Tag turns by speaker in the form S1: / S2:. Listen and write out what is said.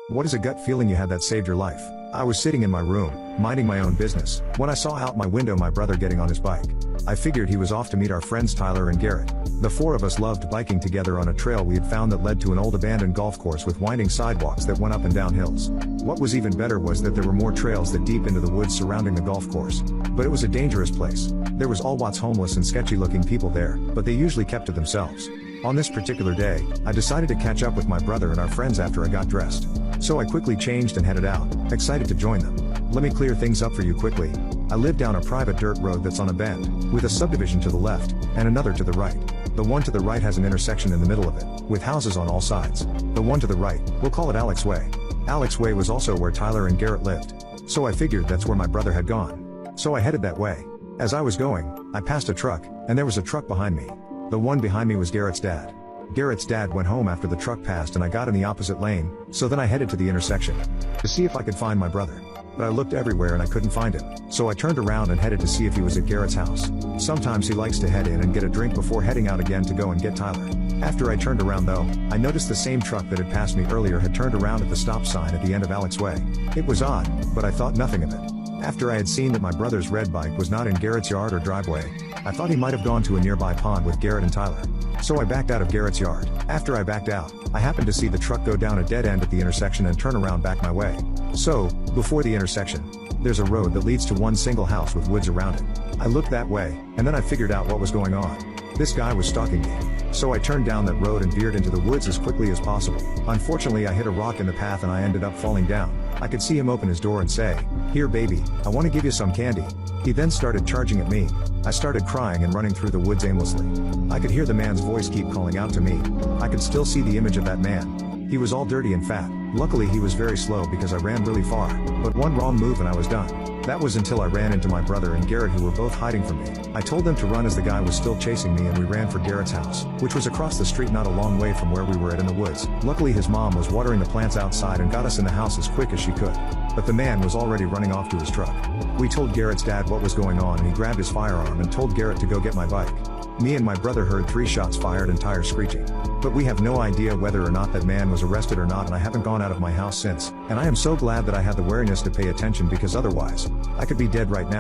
S1: What is a gut feeling you had that saved your life? I was sitting in my room, minding my own business, when I saw out my window my brother getting on his bike. I figured he was off to meet our friends Tyler and Garrett. The four of us loved biking together on a trail we had found that led to an old abandoned golf course with winding sidewalks that went up and down hills. What was even better was that there were more trails that deep into the woods surrounding the golf course. But it was a dangerous place. There was all Watts homeless and sketchy looking people there, but they usually kept to themselves. On this particular day, I decided to catch up with my brother and our friends after I got dressed. So I quickly changed and headed out, excited to join them. Let me clear things up for you quickly. I live down a private dirt road that's on a bend, with a subdivision to the left, and another to the right. The one to the right has an intersection in the middle of it, with houses on all sides. The one to the right, we'll call it Alex Way. Alex Way was also where Tyler and Garrett lived. So I figured that's where my brother had gone. So I headed that way. As I was going, I passed a truck, and there was a truck behind me. The one behind me was Garrett's dad. Garrett's dad went home after the truck passed and I got in the opposite lane, so then I headed to the intersection to see if I could find my brother. But I looked everywhere and I couldn't find him, so I turned around and headed to see if he was at Garrett's house. Sometimes he likes to head in and get a drink before heading out again to go and get Tyler. After I turned around though, I noticed the same truck that had passed me earlier had turned around at the stop sign at the end of Alex Way. It was odd, but I thought nothing of it. After I had seen that my brother's red bike was not in Garrett's yard or driveway, I thought he might have gone to a nearby pond with Garrett and Tyler. So I backed out of Garrett's yard. After I backed out, I happened to see the truck go down a dead end at the intersection and turn around back my way. So, before the intersection, there's a road that leads to one single house with woods around it. I looked that way, and then I figured out what was going on. This guy was stalking me. So I turned down that road and veered into the woods as quickly as possible. Unfortunately, I hit a rock in the path and I ended up falling down. I could see him open his door and say, "Here baby, I want to give you some candy." He then started charging at me. I started crying and running through the woods aimlessly. I could hear the man's voice keep calling out to me. I could still see the image of that man. He was all dirty and fat. Luckily he was very slow because I ran really far, but one wrong move and I was done. That was until I ran into my brother and Garrett who were both hiding from me. I told them to run as the guy was still chasing me and we ran for Garrett's house, which was across the street not a long way from where we were at in the woods. Luckily his mom was watering the plants outside and got us in the house as quick as she could. But the man was already running off to his truck. We told Garrett's dad what was going on and he grabbed his firearm and told Garrett to go get my bike. Me and my brother heard 3 shots fired and tires screeching. But we have no idea whether or not that man was arrested or not and I haven't gone out of my house since, and I am so glad that I had the wariness to pay attention because otherwise, I could be dead right now.